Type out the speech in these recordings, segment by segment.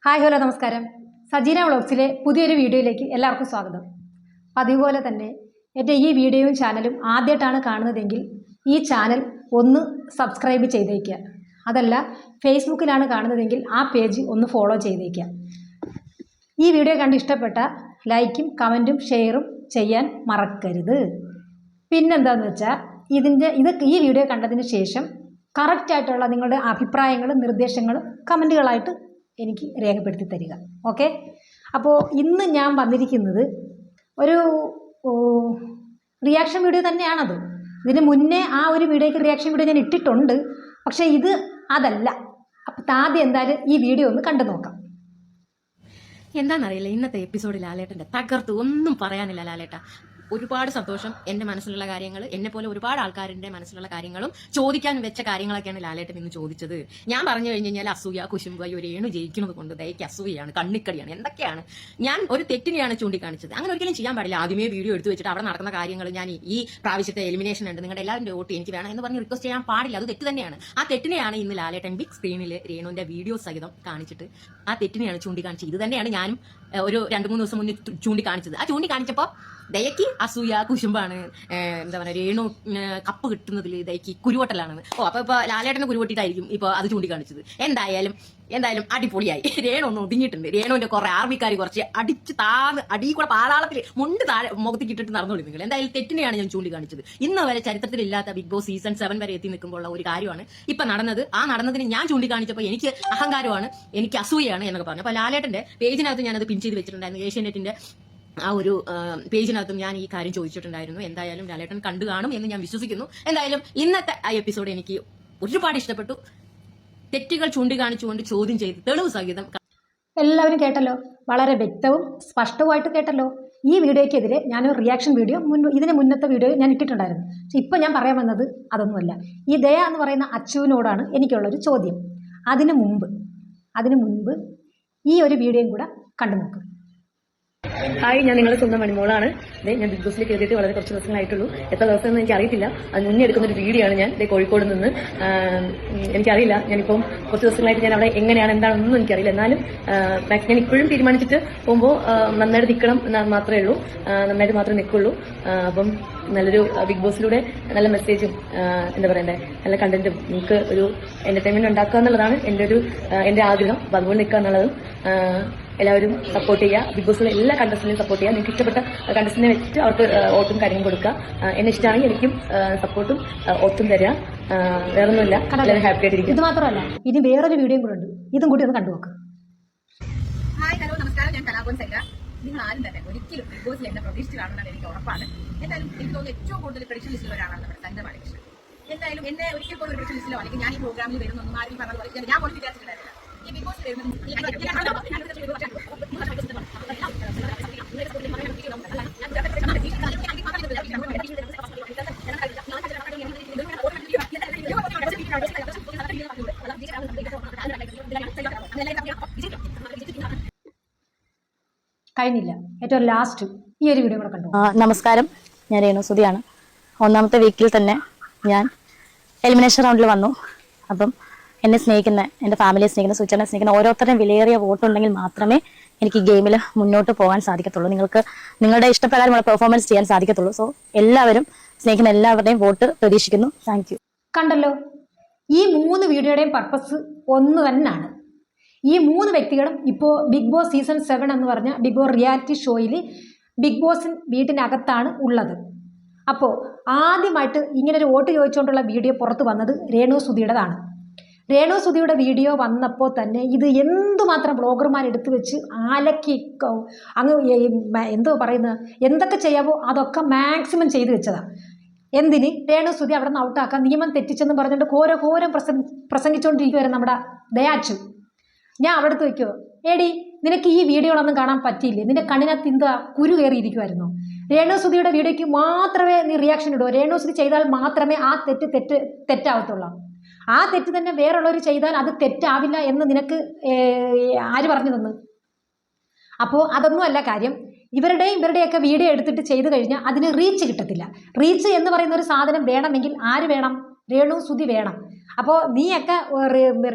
Hi hello നമസ്കാരം. സജീന വ്ളോഗ്സിലെ പുതിയൊരു വീഡിയോയിലേക്ക് എല്ലാവർക്കും സ്വാഗതം. അതുപോലെ തന്നെ എൻ്റെ ഈ വീഡിയോയും ചാനലും ആദ്യമായിട്ടാണ് കാണുന്നതെങ്കിൽ ഈ ചാനൽ ഒന്ന് സബ്സ്ക്രൈബ് ചെയ്തേക്കുക. അതല്ല ഫേസ്ബുക്കിലാണ് കാണുന്നതെങ്കിൽ ആ പേജ് ഒന്ന് ഫോളോ ചെയ്തേക്കുക. ഈ വീഡിയോ കണ്ട് ഇഷ്ടപ്പെട്ട ലൈക്കും കമൻറ്റും ഷെയറും ചെയ്യാൻ മറക്കരുത്. പിന്നെന്താണെന്ന് വെച്ചാൽ ഈ വീഡിയോ കണ്ടതിന് ശേഷം കറക്റ്റായിട്ടുള്ള നിങ്ങളുടെ അഭിപ്രായങ്ങളും നിർദ്ദേശങ്ങളും കമൻറ്റുകളായിട്ട് എനിക്ക് രേഖപ്പെടുത്തി തരിക. ഓക്കെ. അപ്പോൾ ഇന്ന് ഞാൻ വന്നിരിക്കുന്നത് ഒരു റിയാക്ഷൻ വീഡിയോ തന്നെയാണത്. ഇതിന് മുന്നേ ആ ഒരു വീഡിയോയ്ക്ക് റിയാക്ഷൻ വീഡിയോ ഞാൻ ഇട്ടിട്ടുണ്ട്. പക്ഷേ ഇത് അതല്ല. അപ്പോൾ ആദ്യം എന്തായാലും ഈ വീഡിയോ ഒന്ന് കണ്ടു നോക്കാം. എന്താണെന്നറിയില്ല, ഇന്നത്തെ എപ്പിസോഡിൽ ലാലേട്ടൻ്റെ തകർത്തു. ഒന്നും പറയാനില്ല ലാലേട്ട. ഒരുപാട് സന്തോഷം. എൻ്റെ മനസ്സിലുള്ള കാര്യങ്ങൾ, എന്നെ പോലെ ഒരുപാട് ആൾക്കാരുടെ മനസ്സിലുള്ള കാര്യങ്ങളും ചോദിക്കാൻ വെച്ച കാര്യങ്ങളൊക്കെയാണ് ലാലേട്ടൻ ഇന്ന് ചോദിച്ചത്. ഞാൻ പറഞ്ഞു കഴിഞ്ഞ് കഴിഞ്ഞാൽ അസൂയ, കുശുമ്പ, ഒരു ഏണു ജയിക്കുന്നത് കൊണ്ട് ദയക്ക് അസൂയാണ്, കണ്ണിക്കടിയാണ്, എന്തൊക്കെയാണ്. ഞാൻ ഒരു തെറ്റിനെയാണ് ചൂണ്ടിക്കാണിച്ചത്. അങ്ങനെ ഒരിക്കലും ചെയ്യാൻ പാടില്ല. ആദ്യമേ വീഡിയോ എടുത്തു വെച്ചിട്ട് അവിടെ നടക്കുന്ന കാര്യങ്ങൾ ഞാൻ ഈ പ്രാവശ്യത്തെ എലിമിനേഷൻ ഉണ്ട്, നിങ്ങളുടെ എല്ലാവരുടെ വോട്ട് എനിക്ക് വേണം എന്ന് പറഞ്ഞ് റിക്വസ്റ്റ് ചെയ്യാൻ പാടില്ല. അത് തെറ്റ് തന്നെയാണ്. ആ തെറ്റിനെയാണ് ഇന്ന് ലാലേട്ടൻ ബിഗ് സ്ക്രീനിൽ രേണുവിന്റെ വീഡിയോ സഹിതം കാണിച്ചിട്ട് ആ തെറ്റിനെയാണ് ചൂണ്ടിക്കാണിച്ചത്. ഇത് തന്നെയാണ് ഞാനും ഒരു 2-3 ദിവസം മുന്നേ ചൂണ്ടിക്കാണിച്ചത്. ആ ചൂണ്ടിക്കാണിച്ചപ്പോൾ ദയക്ക് അസൂയ, കുശുമ്പാണ്, എന്താ പറയുക, രേണു കപ്പ് കിട്ടുന്നതിൽ ദയക്ക് കുരുവട്ടലാണെന്ന്. അപ്പൊ ഇപ്പൊ ലാലേട്ടനെ കുരുവട്ടിട്ടായിരിക്കും ഇപ്പൊ അത് ചൂണ്ടിക്കാണിച്ചത്. എന്തായാലും അടിപൊളിയായി. രേണു ഒന്ന് ഒതുങ്ങിയിട്ടുണ്ട്. രേണുവിന്റെ കുറെ ആർമിക്കാർ കുറച്ച് അടിച്ച് അടിയിൽ കൂടെ പാതാളത്തിൽ മുണ്ട് താഴെ മുഖത്തേക്ക് ഇട്ടിട്ട് നടന്നോളി നിങ്ങൾ. എന്തായാലും തെറ്റിനെയാണ് ഞാൻ ചൂണ്ടിക്കാണിച്ചത്. ഇന്ന് വരെ ചരിത്രത്തിലില്ലാത്ത ബിഗ് ബോസ് സീസൺ 7 വരെ എത്തി നിൽക്കുമ്പോൾ ഉള്ള ഒരു കാര്യമാണ് ഇപ്പൊ നടന്നത്. ആ നടന്നതിന് ഞാൻ ചൂണ്ടിക്കാണിച്ചപ്പോൾ എനിക്ക് അഹങ്കാരമാണ്, എനിക്ക് അസൂയാണ് എന്നൊക്കെ പറഞ്ഞു. അപ്പൊ ലാലേട്ടന്റെ പേജിനകത്ത് ഞാനത് പിൻ ചെയ്ത് വെച്ചിട്ടുണ്ടായിരുന്നു. ഏഷ്യാനെറ്റിന്റെ ആ ഒരു പേജിനകത്തും ഞാൻ ഈ കാര്യം ചോദിച്ചിട്ടുണ്ടായിരുന്നു. എന്തായാലും ലാലേട്ടൻ കണ്ടു കാണും എന്ന് ഞാൻ വിശ്വസിക്കുന്നു. എന്തായാലും ഇന്നത്തെ ആ എപ്പിസോഡ് എനിക്ക് ഒരുപാട് ഇഷ്ടപ്പെട്ടു. തെറ്റുകൾ ചൂണ്ടിക്കാണിച്ചുകൊണ്ട് ചോദ്യം ചെയ്ത് തെളിവ് സഹിതം എല്ലാവരും കേട്ടല്ലോ. വളരെ വ്യക്തവും സ്പഷ്ടവുമായിട്ട് കേട്ടല്ലോ. ഈ വീഡിയോയ്ക്കെതിരെ ഞാനൊരു റിയാക്ഷൻ വീഡിയോ ഇതിന് മുന്നത്തെ വീഡിയോ ഞാൻ ഇട്ടിട്ടുണ്ടായിരുന്നു. പക്ഷെ ഇപ്പം ഞാൻ പറയാൻ വന്നത് അതൊന്നുമല്ല. ഈ ദയ എന്ന് പറയുന്ന അച്ചുവിനോടാണ് എനിക്കുള്ളൊരു ചോദ്യം. അതിനു മുൻപ് ഈ ഒരു വീഡിയോയും കൂടെ കണ്ടു നോക്കുക. ഹായ്, ഞാൻ നിങ്ങളുടെ സ്വന്തം മണിമോളാണ്. ഞാൻ ബിഗ് ബോസിലേക്ക് എത്തിയിട്ട് വളരെ കുറച്ച് ദിവസങ്ങളായിട്ടുള്ളൂ. എത്ര ദിവസം എന്ന് എനിക്ക് അറിയത്തില്ല. അത് മുന്നേ എടുക്കുന്ന ഒരു വീഡിയോ ആണ്. ഞാൻ കോഴിക്കോട് നിന്ന്, എനിക്കറിയില്ല, ഞാനിപ്പം കുറച്ച് ദിവസങ്ങളായിട്ട് ഞാൻ അവിടെ എങ്ങനെയാണ് എന്താണെന്നൊന്നും എനിക്കറിയില്ല. എന്നാലും ഞാൻ ഇപ്പോഴും തീരുമാനിച്ചിട്ട് പോകുമ്പോൾ നന്നായിട്ട് നിൽക്കണം എന്ന് മാത്രമേ ഉള്ളൂ. നന്നായിട്ട് മാത്രമേ നിൽക്കുള്ളൂ. അപ്പം നല്ലൊരു ബിഗ് ബോസിലൂടെ നല്ല മെസ്സേജും എന്താ പറയണ്ടേ, നല്ല കണ്ടന്റും നിങ്ങൾക്ക് ഒരു എന്റർടൈൻമെന്റ് ഉണ്ടാക്കുക എന്നുള്ളതാണ് എന്റെ ആഗ്രഹം. അപ്പം അതുകൊണ്ട് നിൽക്കുക എന്നുള്ളതും എല്ലാവരും സപ്പോർട്ട് ചെയ്യുക. ബിഗ് ബോസിലെ എല്ലാ കണ്ടസ്റ്റന്റിനും സപ്പോർട്ട് ചെയ്യുക. നിങ്ങൾക്ക് ഇഷ്ടപ്പെട്ട കണ്ടസ്റ്റന്റിനെ വെച്ചിട്ട് അവർക്ക് വോട്ടും കാര്യങ്ങളും കൊടുക്കുക. എന്നെ ഇഷ്ടമാണെങ്കിൽ എനിക്കും സപ്പോർട്ടും വോട്ടും തരിക. വേറൊന്നുമില്ല, എല്ലാവരും ഹാപ്പി ആയിട്ടിരിക്കും. ഇത് മാത്രമല്ല, ഇനി വേറൊരു വീഡിയോയും കൂടെ ഉണ്ട്. ഇതും കൂടി ഒന്ന് കണ്ടുനോക്കുക. ഹായ്, ഹലോ, നമസ്കാരം. ഞാൻ കലാഭവൻ സൈല. നിങ്ങൾ ആരും തന്നെ ഒരിക്കലും ബിഗ് ബോസിൽ എന്നെ പ്രതീക്ഷിച്ച് കാണുമെന്നാണ് എനിക്ക് ഉറപ്പാണ്. എന്തായാലും എനിക്ക് തോന്നുന്നു ഏറ്റവും കൂടുതൽ പ്രഡിക്ഷൻ ലിസ്റ്റിൽ ഒരാളാണ് നമ്മുടെ സൈല ബാലകൃഷ്ണൻ. എന്തായാലും എന്നെ ഒരിക്കൽ പോലും പ്രഡിക്ഷൻ ലിസ്റ്റിലോ അല്ലെങ്കിൽ ഞാൻ ഈ പ്രോഗ്രാമിൽ വരുന്നൊന്നും ആരും പറഞ്ഞത് ഞാൻ പോലും വിചാരിച്ചിട്ടുണ്ടായിരുന്നില്ല. ഈ ബിഗ് ബോസിൽ വരുന്നത് കഴിഞ്ഞില്ല. ഏറ്റവും ലാസ്റ്റ് ഈ ഒരു വീഡിയോ കൂടെ കണ്ടു. നമസ്കാരം, ഞാൻ രേണു സുധിയാണ്. ഒന്നാമത്തെ വീക്കിൽ തന്നെ ഞാൻ എലിമിനേഷൻ റൗണ്ടിൽ വന്നു. അപ്പം എന്നെ സ്നേഹിക്കുന്ന, എൻ്റെ ഫാമിലിയെ സ്നേഹിക്കുന്ന, സുചേട്ടനെ സ്നേഹിക്കുന്ന ഓരോരുത്തരുടെയും വിലയേറിയ വോട്ടുണ്ടെങ്കിൽ മാത്രമേ എനിക്ക് ഈ ഗെയിമിൽ മുന്നോട്ട് പോകാൻ സാധിക്കത്തുള്ളൂ. നിങ്ങൾക്ക് നിങ്ങളുടെ ഇഷ്ടപ്രകാരമുള്ള പെർഫോമൻസ് ചെയ്യാൻ സാധിക്കത്തുള്ളൂ. സോ എല്ലാവരും സ്നേഹിക്കുന്ന എല്ലാവരുടെയും വോട്ട് പ്രതീക്ഷിക്കുന്നു. Thank you. കണ്ടല്ലോ, ഈ 3 വീഡിയോയുടെയും പർപ്പസ് ഒന്ന് തന്നെയാണ്. ഈ 3 വ്യക്തികളും ഇപ്പോൾ ബിഗ് ബോസ് സീസൺ 7 എന്ന് പറഞ്ഞ ബിഗ് ബോസ് റിയാലിറ്റി ഷോയിൽ ബിഗ് ബോസ് വീട്ടിനകത്താണ് ഉള്ളത്. അപ്പോൾ ആദ്യമായിട്ട് ഇങ്ങനെ ഒരു വോട്ട് ചോദിച്ചുകൊണ്ടുള്ള വീഡിയോ പുറത്ത് വന്നത് രേണു സുധിയുടേതാണ്. രേണു സുധിയുടെ വീഡിയോ വന്നപ്പോൾ തന്നെ ഇത് എന്തുമാത്രം ബ്ലോഗർമാർ എടുത്തു വെച്ച് ആലക്കി അങ്ങ് എന്തോ പറയുന്നത്, എന്തൊക്കെ ചെയ്യാവോ അതൊക്കെ മാക്സിമം ചെയ്തു വെച്ചതാണ്. എന്തിന് രേണു സുധി അവിടെ നിന്ന് ഔട്ടാക്കാൻ നിയമം തെറ്റിച്ചെന്ന് പറഞ്ഞുകൊണ്ട് ഘോരം പ്രസംഗിച്ചുകൊണ്ടിരിക്കുമായിരുന്നു നമ്മുടെ ദയാച്ചു. ഞാൻ അവിടെ അടുത്ത് വയ്ക്കുമോ, എടി നിനക്ക് ഈ വീഡിയോകളൊന്നും കാണാൻ പറ്റിയില്ലേ, നിന്റെ കണ്ണിനകത്ത് എന്താ കുരു കയറിയിരിക്കുമായിരുന്നു. രേണു സുധിയുടെ വീഡിയോയ്ക്ക് മാത്രമേ നീ റിയാക്ഷൻ ഇടുമോ. രേണു സുധി ചെയ്താൽ മാത്രമേ ആ തെറ്റാവത്തുള്ളൂ. ആ തെറ്റ് തന്നെ വേറുള്ളവർ ചെയ്താൽ അത് തെറ്റാവില്ല എന്ന് നിനക്ക് ആര് പറഞ്ഞു തന്നു? അപ്പോൾ അതൊന്നുമല്ല കാര്യം. ഇവരുടെയൊക്കെ വീഡിയോ എടുത്തിട്ട് ചെയ്തു കഴിഞ്ഞാൽ അതിന് റീച്ച് കിട്ടത്തില്ല. റീച്ച് എന്ന് പറയുന്ന ഒരു സാധനം വേണമെങ്കിൽ ആര് വേണം? രേണു സുധി വേണം. അപ്പോൾ നീയൊക്കെ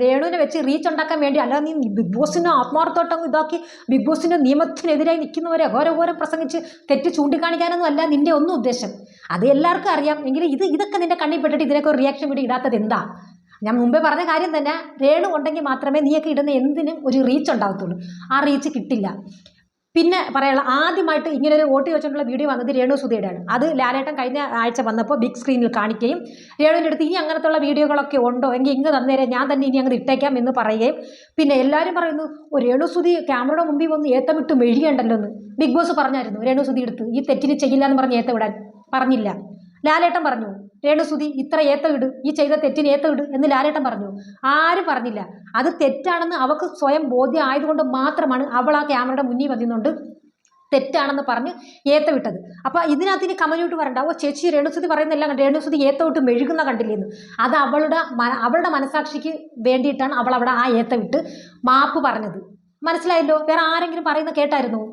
രേണുവിനെ വെച്ച് റീച്ച് ഉണ്ടാക്കാൻ വേണ്ടി അല്ലാതെ നീ ബിഗ് ബോസിനെ ആത്മാർത്ഥമായിട്ടങ്ങ് ഇതാക്കി ബിഗ് ബോസിൻ്റെ നിയമത്തിനെതിരായി നിൽക്കുന്നവരെ ഓരോരോ പ്രസംഗിച്ച് തെറ്റ് ചൂണ്ടിക്കാണിക്കാനൊന്നും അല്ല നിൻ്റെ ഒന്നും ഉദ്ദേശം. അത് എല്ലാവർക്കും അറിയാം. എങ്കിലും ഇതൊക്കെ നിൻ്റെ കണ്ണിൽ പെട്ടിട്ട് ഇതിനൊക്കെ ഒരു റിയാക്ഷൻ വീഡിയോ ഇടാത്തത് എന്താ? ഞാൻ മുമ്പേ പറഞ്ഞ കാര്യം തന്നെ, രേണു ഉണ്ടെങ്കിൽ മാത്രമേ നീയൊക്കെ ഇടുന്ന എന്തിനും ഒരു റീച്ച് ഉണ്ടാകത്തുള്ളൂ. ആ റീച്ച് കിട്ടില്ല. പിന്നെ പറയാനുള്ള ആദ്യമായിട്ട് ഇങ്ങനെ ഒരു വോട്ട് ചോദിച്ചിട്ടുള്ള വീഡിയോ വന്നത് രേണു സുധിയുടെയാണ്. അത് ലാലേട്ടൻ കഴിഞ്ഞ ആഴ്ച വന്നപ്പോൾ ബിഗ് സ്ക്രീനിൽ കാണിക്കുകയും രേണുവിൻ്റെ അടുത്ത് ഇനി അങ്ങനത്തുള്ള വീഡിയോകളൊക്കെ ഉണ്ടോ എങ്കിൽ ഇങ്ങ് തന്നേരെ, ഞാൻ തന്നെ ഇനി അങ്ങ് ഇട്ടേക്കാം എന്ന് പറയുകയും പിന്നെ എല്ലാവരും പറയുന്നു രേണു സുധി ക്യാമറയുടെ മുമ്പിൽ വന്ന് ഏത്തമിട്ട് മെഴുകേണ്ടല്ലോ എന്ന് ബിഗ് ബോസ് പറഞ്ഞായിരുന്നു. രേണു സുധി എടുത്ത് ഈ തെറ്റിന് ചെയ്യില്ല എന്ന് പറഞ്ഞ് ഏത്ത വിടാൻ പറഞ്ഞില്ല. ലാലേട്ടൻ പറഞ്ഞു രേണു സുധി ഇത്ര ഏത്ത ഇട്, ഈ ചെയ്ത തെറ്റിന് ഏത്ത ഇട് എന്ന് ലാലേട്ടൻ പറഞ്ഞു. ആരും പറഞ്ഞില്ല. അത് തെറ്റാണെന്ന് അവൾക്ക് സ്വയം ബോധ്യം ആയതുകൊണ്ട് മാത്രമാണ് അവൾ ആ ക്യാമറയുടെ മുന്നിൽ വന്നിരുന്നുകൊണ്ട് തെറ്റാണെന്ന് പറഞ്ഞ് ഏത്ത വിട്ടത്. അപ്പോൾ ഇതിനകത്ത് ഇനി കമന്റിട്ട് പറയണ്ട ചേച്ചി രേണുസുതി പറയുന്നില്ല രേണുസുതി ഏത്ത വിട്ട് മെഴുകുന്ന കണ്ടില്ലെന്ന്. അത് അവളുടെ മനസാക്ഷിക്ക് വേണ്ടിയിട്ടാണ് അവൾ അവിടെ ആ ഏത്ത വിട്ട് മാപ്പ് പറഞ്ഞത്. മനസ്സിലായല്ലോ? വേറെ ആരെങ്കിലും പറയുന്ന കേട്ടായിരുന്നു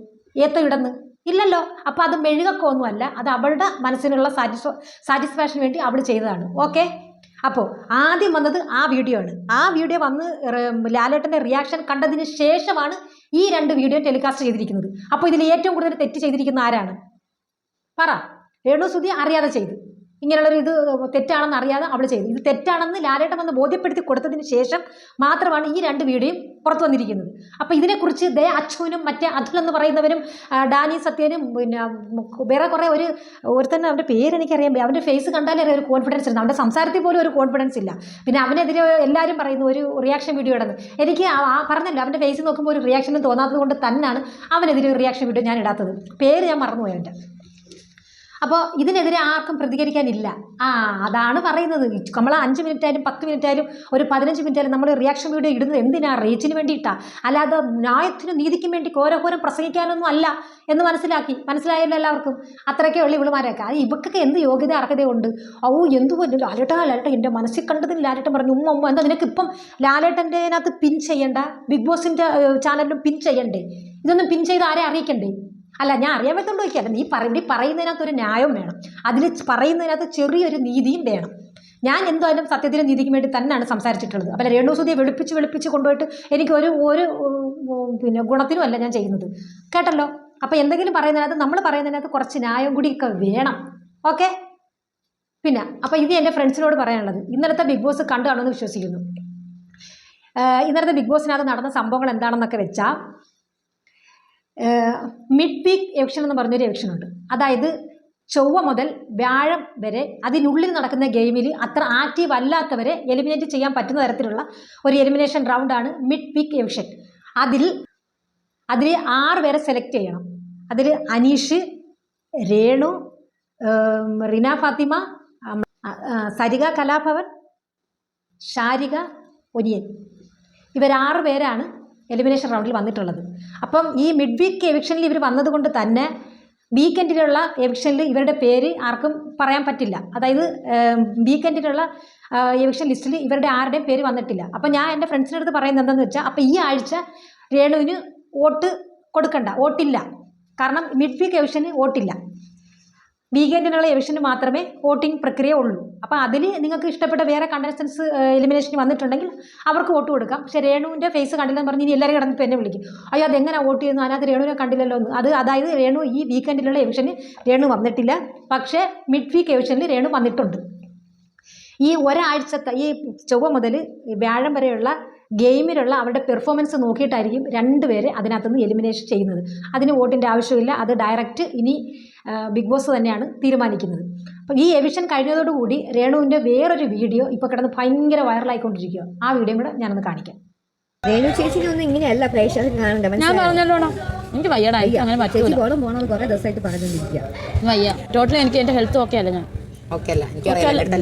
ഏത്ത ഇടന്ന്? ഇല്ലല്ലോ. അപ്പോൾ അത് മെഴുകക്കൊന്നുമല്ല, അത് അവളുടെ മനസ്സിനുള്ള സാറ്റിസ്ഫാക്ഷന് വേണ്ടി അവൾ ചെയ്തതാണ്. ഓക്കെ. അപ്പോൾ ആദ്യം വന്നത് ആ വീഡിയോ ആണ്. ആ വീഡിയോ വന്ന് ലാലേട്ടൻ്റെ റിയാക്ഷൻ കണ്ടതിന് ശേഷമാണ് ഈ 2 വീഡിയോ ടെലികാസ്റ്റ് ചെയ്തിരിക്കുന്നത്. അപ്പോൾ ഇതിൽ ഏറ്റവും കൂടുതൽ തെറ്റ് ചെയ്തിരിക്കുന്ന ആരാണ്? പറ. രേണു സുധി അറിയാതെ ചെയ്തു. ഇങ്ങനെയുള്ളൊരു ഇത് തെറ്റാണെന്ന് അറിയാതെ അവൾ ചെയ്തു. ഇത് തെറ്റാണെന്ന് ലാലേട്ടൻ വന്ന് ബോധ്യപ്പെടുത്തി കൊടുത്തതിന് ശേഷം മാത്രമാണ് ഈ 2 വീഡിയോയും പുറത്തു വന്നിരിക്കുന്നത്. അപ്പോൾ ഇതിനെക്കുറിച്ച് അച്ഛനും മറ്റേ അതിലെന്ന് പറയുന്നവരും ഡാനി സത്യനും പിന്നെ വേറെ കുറേ ഒരുത്തന്നെ അവൻ്റെ പേരെനിക്കറിയാൻ അവൻ്റെ ഫേസ് കണ്ടാലേ ഒരു കോൺഫിഡൻസ് ഉണ്ട്. അവൻ്റെ സംസാരത്തിൽ പോലും ഒരു കോൺഫിഡൻസ് ഇല്ല. പിന്നെ അവനെതിരെ എല്ലാവരും പറയുന്നു ഒരു റിയാക്ഷൻ വീഡിയോ ഇടുന്നു. എനിക്ക് പറഞ്ഞല്ലോ അവൻ്റെ ഫേസ് നോക്കുമ്പോൾ ഒരു റിയാക്ഷനും തോന്നാത്തത് കൊണ്ട് തന്നെയാണ് അവനെതിരെ ഒരു റിയാക്ഷൻ വീഡിയോ ഞാൻ ഇടാത്തത്. പേര് ഞാൻ മറന്നുപോയി അവൻ്റെ. അപ്പോൾ ഇതിനെതിരെ ആർക്കും പ്രതികരിക്കാനില്ല. അതാണ് പറയുന്നത്. നമ്മൾ 5 മിനിറ്റായാലും 10 മിനിറ്റായാലും ഒരു 15 മിനിറ്റായാലും നമ്മൾ റിയാക്ഷൻ വീഡിയോ ഇടുന്നത് എന്തിനാ? റീച്ചിന് വേണ്ടിയിട്ടാണ്. അല്ലാതെ ന്യായത്തിനും നീതിക്കും വേണ്ടി ഘോരഘോരം പ്രസംഗിക്കാനൊന്നും അല്ല എന്ന് മനസ്സിലായല്ലോ എല്ലാവർക്കും. അത്രയ്ക്കേ ഉള്ളൂ ഇവളുമാരൊക്കെ. അത് ഇവക്കൊക്കെ എന്ത് യോഗ്യത അർഹതയുണ്ട്? എന്തുകൊണ്ട് ലാലേട്ടൻ എൻ്റെ മനസ്സിൽ കണ്ടതിന് ലാലേട്ടൻ പറഞ്ഞു ഉമ്മ എന്താ നിനക്കിപ്പം ലാലേട്ടൻ്റെ അതിനകത്ത് പിൻ ചെയ്യണ്ട, ബിഗ് ബോസിൻ്റെ ചാനലിലും പിൻ ചെയ്യണ്ടേ? ഇതൊന്നും പിൻ ചെയ്ത് ആരെ അറിയിക്കണ്ടേ? അല്ല ഞാൻ അറിയാൻ പറ്റുകൊണ്ട് ചോദിക്കാല്ല. നീ പറയുന്നതിനകത്ത് ഒരു ന്യായം വേണം. അതിൽ പറയുന്നതിനകത്ത് ചെറിയൊരു നീതിയും വേണം. ഞാൻ എന്തായാലും സത്യത്തിനും നീതിക്കും വേണ്ടി തന്നെയാണ് സംസാരിച്ചിട്ടുള്ളത്. അപ്പോൾ രേണു സുധിയെ വെളുപ്പിച്ച് കൊണ്ടുപോയിട്ട് എനിക്ക് ഒരു പിന്നെ ഗുണത്തിനും അല്ല ഞാൻ ചെയ്യുന്നത്. കേട്ടല്ലോ? അപ്പോൾ എന്തെങ്കിലും പറയുന്നതിനകത്ത് നമ്മൾ പറയുന്നതിനകത്ത് കുറച്ച് ന്യായം കൂടിയൊക്കെ വേണം. ഓക്കെ. പിന്നെ അപ്പോൾ ഇത് എൻ്റെ ഫ്രണ്ട്സിനോട് പറയാനുള്ളത്, ഇന്നലത്തെ ബിഗ് ബോസ് കണ്ടു കാണുമെന്ന് വിശ്വസിക്കുന്നു. ഇന്നലത്തെ ബിഗ് ബോസിനകത്ത് നടന്ന സംഭവങ്ങൾ എന്താണെന്നൊക്കെ വെച്ചാൽ മിഡ് വീക്ക് എവിക്ഷൻ എന്ന് പറഞ്ഞൊരു എവിക്ഷൻ ഉണ്ട്. അതായത് ചൊവ്വ മുതൽ വ്യാഴം വരെ അതിനുള്ളിൽ നടക്കുന്ന ഗെയിമിൽ അത്ര ആക്റ്റീവ് അല്ലാത്തവരെ എലിമിനേറ്റ് ചെയ്യാൻ പറ്റുന്ന തരത്തിലുള്ള ഒരു എലിമിനേഷൻ റൗണ്ടാണ് മിഡ് വീക്ക് എവിക്ഷൻ. അതിൽ 6 പേരെ സെലക്ട് ചെയ്യണം. അതിൽ അനീഷ്, രേണു, റിന ഫാത്തിമ, സരിക കലാഭവൻ, ഷാരിക, ഒനിയൻ, ഇവർ 6 പേരാണ് എലിമിനേഷൻ റൗണ്ടിൽ വന്നിട്ടുള്ളത്. അപ്പം ഈ മിഡ് വീക്ക് എവിക്ഷനിൽ ഇവർ വന്നതുകൊണ്ട് തന്നെ വീക്കെൻഡിലുള്ള എവിക്ഷനിൽ ഇവരുടെ പേര് ആർക്കും പറയാൻ പറ്റില്ല. അതായത് വീക്കെൻഡിലുള്ള എവിക്ഷൻ ലിസ്റ്റിൽ ഇവരുടെ ആരുടെയും പേര് വന്നിട്ടില്ല. അപ്പം ഞാൻ എൻ്റെ ഫ്രണ്ട്സിൻ്റെ അടുത്ത് പറയുന്നത് എന്താണെന്ന് വെച്ചാൽ, അപ്പോൾ ഈ ആഴ്ച രേണുവിന് വോട്ടില്ല. കാരണം മിഡ് വീക്ക് എവിക്ഷന് വോട്ടില്ല. വീക്കെൻഡിനുള്ള എവിക്ഷന് മാത്രമേ വോട്ടിംഗ് പ്രക്രിയ ഉള്ളൂ. അപ്പോൾ അതിൽ നിങ്ങൾക്ക് ഇഷ്ടപ്പെട്ട വേറെ കണ്ടസ്റ്റൻസ് എലിമിനേഷന് വന്നിട്ടുണ്ടെങ്കിൽ അവർക്ക് വോട്ട് കൊടുക്കാം. പക്ഷേ രേണുവിൻ്റെ ഫേസ് കണ്ടില്ലെന്ന് പറഞ്ഞ് ഇനി എല്ലാവരും കിടന്നിപ്പോൾ എന്നെ വിളിക്കും, അയ്യോ അതെങ്ങനെ വോട്ട് ചെയ്യുന്നു, അതിനകത്ത് രേണുവിനെ കണ്ടില്ലല്ലോ എന്ന്. അതായത് രേണു ഈ വീക്കെൻഡിലുള്ള എവിക്ഷന് രേണു വന്നിട്ടില്ല. പക്ഷേ മിഡ് വീക്ക് എവിക്ഷനിൽ രേണു വന്നിട്ടുണ്ട്. ഈ ഒരാഴ്ചത്തെ ഈ ചൊവ്വ മുതൽ വ്യാഴം വരെയുള്ള ഗെയിമിലുള്ള അവരുടെ പെർഫോമൻസ് നോക്കിയിട്ടായിരിക്കും 2 പേരെ അതിനകത്തുനിന്ന് എലിമിനേഷൻ ചെയ്യുന്നത്. അതിന് വോട്ടിൻ്റെ ആവശ്യമില്ല. അത് ഡയറക്റ്റ് ഇനി ബിഗ് ബോസ് തന്നെയാണ് തീരുമാനിക്കുന്നത്. അപ്പോൾ ഈ എവിക്ഷൻ കഴിഞ്ഞതോടുകൂടി രേണുവിൻ്റെ വേറൊരു വീഡിയോ ഇപ്പോൾ കിടന്ന് ഭയങ്കര വൈറലായിക്കൊണ്ടിരിക്കുക. ആ വീഡിയോ കൂടെ ഞാനൊന്ന് കാണിക്കാം. രേണു ചേച്ചിക്കൊന്നും ഇങ്ങനെയല്ല പ്രേക്ഷകർ കാണണ്ട. ഞാൻ പറഞ്ഞല്ലോണോ എനിക്ക് വയ്യടായി അങ്ങനെ ചേച്ചി പോണം കുറെ ദിവസമായിട്ട് പറഞ്ഞുകൊണ്ടിരിക്കുക. വയ്യ. ടോട്ടലി എനിക്ക് എന്റെ ഹെൽത്ത് ഓക്കെ അല്ല.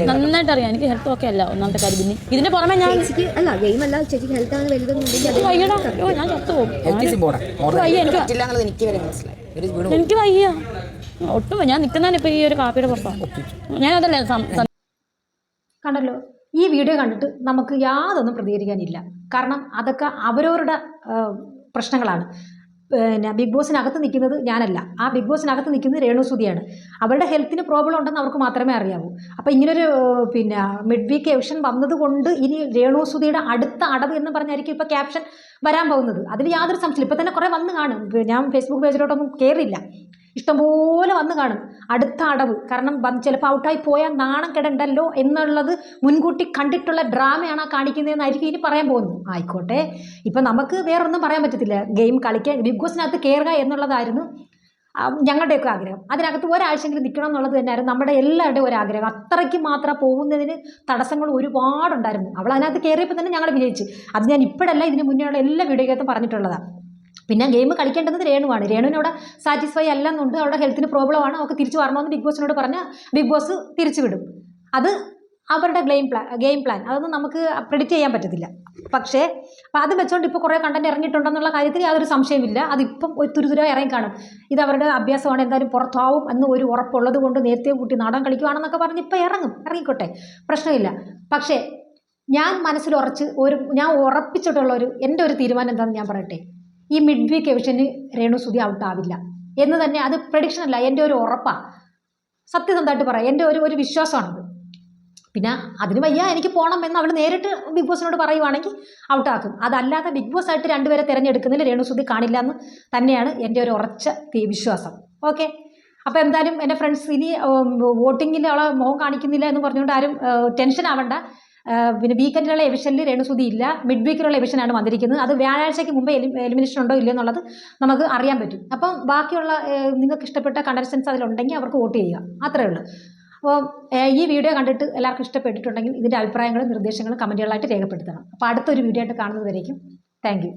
ഞാൻ നന്നായിട്ട് അറിയാം എനിക്ക് ഹെൽത്ത് ഓക്കെ അല്ല. ഒന്നാമത്തെ കാര്യം പിന്നെ ഇതിന്റെ പുറമെ ഞാൻ അല്ല ഗെയിം അല്ല ചേച്ചിക്ക് ഹെൽത്ത് ആണ് വലുതെന്നുണ്ടെങ്കിൽ വയ്യടാ. ഞാൻ ചത്തു പോകും. എനിക്ക് വയ്യ ഒട്ടും. ഞാൻ നിൽക്കുന്നതാണ് ഇപ്പൊ ഈ ഒരു കാപ്പിയുടെ പുറത്താണ്. ഞാനതല്ലേ കണ്ടല്ലോ. ഈ വീഡിയോ കണ്ടിട്ട് നമുക്ക് യാതൊന്നും പ്രതികരിക്കാനില്ല. കാരണം അതൊക്കെ അവരവരുടെ പ്രശ്നങ്ങളാണ്. പിന്നെ ബിഗ് ബോസിനകത്ത് നിൽക്കുന്നത് ഞാനല്ല, ആ ബിഗ് ബോസിനകത്ത് നിൽക്കുന്നത് രേണുസുതിയാണ്. അവരുടെ ഹെൽത്തിന് പ്രോബ്ലം ഉണ്ടെന്ന് അവർക്ക് മാത്രമേ അറിയാവൂ. അപ്പോൾ ഇങ്ങനൊരു പിന്നെ മിഡ് വീക്ക് എവിക്ഷൻ വന്നതുകൊണ്ട് ഇനി രേണുസുതിയുടെ അടുത്ത അടവ് എന്ന് പറഞ്ഞായിരിക്കും ഇപ്പോൾ ക്യാപ്ഷൻ വരാൻ പോകുന്നത്. അതിൽ യാതൊരു സംശയമില്ല. ഇപ്പോൾ തന്നെ കുറേ വന്ന് കാണും. ഞാൻ ഫേസ്ബുക്ക് പേജിലോട്ടൊന്നും കയറിയില്ല, ഇഷ്ടംപോലെ വന്ന് കാണും അടുത്ത അടവ്. കാരണം ചിലപ്പോൾ ഔട്ടായി പോയാൽ നാണം കെടണ്ടല്ലോ എന്നുള്ളത് മുൻകൂട്ടി കണ്ടിട്ടുള്ള ഡ്രാമയാണ് ആ കാണിക്കുന്നതെന്നായിരിക്കും ഇനി പറയാൻ പോകുന്നത്. ആയിക്കോട്ടെ, ഇപ്പം നമുക്ക് വേറൊന്നും പറയാൻ പറ്റത്തില്ല. ഗെയിം കളിക്കാൻ ബിഗ് ബോസിനകത്ത് കയറുക എന്നുള്ളതായിരുന്നു ഞങ്ങളുടെയൊക്കെ ആഗ്രഹം. അതിനകത്ത് ഒരാഴ്ചയെങ്കിലും നിൽക്കണം എന്നുള്ളത് തന്നെയായിരുന്നു നമ്മുടെ എല്ലാവരുടെയും ഒരു ആഗ്രഹം. അത്രയ്ക്ക് മാത്രം പോകുന്നതിന് തടസ്സങ്ങൾ ഒരുപാടുണ്ടായിരുന്നു. അവൾ അതിനകത്ത് കയറിയപ്പോൾ തന്നെ ഞങ്ങൾ വിജയിച്ചു. അത് ഞാൻ ഇപ്പോഴല്ല, ഇതിന് മുന്നേയുള്ള എല്ലാ വീഡിയോയ്ക്കകത്തും പറഞ്ഞിട്ടുള്ളതാണ്. പിന്നെ ഗെയിം കളിക്കേണ്ടത് രേണുവാണ്. രേണുവിനോട് സാറ്റിസ്ഫൈ അല്ലെന്നുണ്ട്, അവരുടെ ഹെൽത്തിന് പ്രോബ്ലമാണ്, അവർക്ക് തിരിച്ചു വരണമെന്ന് ബിഗ് ബോസിനോട് പറഞ്ഞാൽ ബിഗ് ബോസ് തിരിച്ചു വിടും. അത് അവരുടെ ഗെയിം പ്ലാൻ അതൊന്നും നമുക്ക് പ്രെഡിക്റ്റ് ചെയ്യാൻ പറ്റത്തില്ല. പക്ഷേ അപ്പോൾ അത് വെച്ചുകൊണ്ട് ഇപ്പോൾ കുറേ കണ്ടന്റ് ഇറങ്ങിയിട്ടുണ്ടെന്നുള്ള കാര്യത്തിൽ യാതൊരു സംശയമില്ല. അതിപ്പം ഒരു തുരുതുര ഇറങ്ങി കാണും. ഇത് അവരുടെ അഭ്യാസമാണ്, എന്തായാലും പുറത്താവും എന്ന് ഒരു ഉറപ്പുള്ളത് കൊണ്ട് നേരത്തെ കൂട്ടി നാടൻ കളിക്കുവാണെന്നൊക്കെ പറഞ്ഞ് ഇപ്പോൾ ഇറങ്ങിക്കോട്ടെ, പ്രശ്നമില്ല. പക്ഷേ ഞാൻ ഞാൻ ഉറപ്പിച്ചിട്ടുള്ള എൻ്റെ ഒരു തീരുമാനം എന്താണെന്ന് ഞാൻ പറയട്ടെ. ഈ മിഡ് വീക്ക് എവിഷന് രേണുസുതി ഔട്ടാവില്ല എന്ന് തന്നെ, അത് പ്രഡിക്ഷൻ അല്ല, എൻ്റെ ഒരു ഉറപ്പാണ്. സത്യസന്ധമായിട്ട് പറയാം, എൻ്റെ ഒരു വിശ്വാസമാണത്. പിന്നെ അതിന് വയ്യ എനിക്ക് പോകണം എന്ന് അവൾ നേരിട്ട് ബിഗ് ബോസിനോട് പറയുവാണെങ്കിൽ ഔട്ടാക്കും. അതല്ലാതെ ബിഗ് ബോസ് ആയിട്ട് രണ്ടുപേരെ തിരഞ്ഞെടുക്കുന്നതിൽ രേണുസുതി കാണില്ല എന്ന് തന്നെയാണ് എൻ്റെ ഒരു ഉറച്ച വിശ്വാസം. ഓക്കെ, അപ്പോൾ എന്തായാലും എൻ്റെ ഫ്രണ്ട്സ് ഇനി വോട്ടിങ്ങിൽ അവളെ മുഖം കാണിക്കുന്നില്ല എന്ന് പറഞ്ഞുകൊണ്ട് ആരും ടെൻഷൻ ആവണ്ട. പിന്നെ വീക്കെൻഡിലുള്ള എവിഷനിൽ രേണുസുതി ഇല്ല, മിഡ് വീക്കിലുള്ള എവിഷനാണ് വന്നിരിക്കുന്നത്. അത് വ്യാഴാഴ്ചയ്ക്ക് മുമ്പ് എലിമിനേഷൻ ഉണ്ടോ ഇല്ലയോ എന്നുള്ളത് നമുക്ക് അറിയാൻ പറ്റും. അപ്പം ബാക്കിയുള്ള നിങ്ങൾക്ക് ഇഷ്ടപ്പെട്ട കണ്ടസ്റ്റൻസ് അതിലുണ്ടെങ്കിൽ അവർക്ക് വോട്ട് ചെയ്യുക, അത്രയേ ഉള്ളൂ. അപ്പോൾ ഈ വീഡിയോ കണ്ടിട്ട് എല്ലാവർക്കും ഇഷ്ടപ്പെട്ടിട്ടുണ്ടെങ്കിൽ ഇതിൻ്റെ അഭിപ്രായങ്ങളും നിർദ്ദേശങ്ങളും കമൻറ്റുകളായിട്ട് രേഖപ്പെടുത്തണം. അപ്പോൾ അടുത്തൊരു വീഡിയോ ആയിട്ട് കാണുന്നത് വരേക്കും താങ്ക് യു.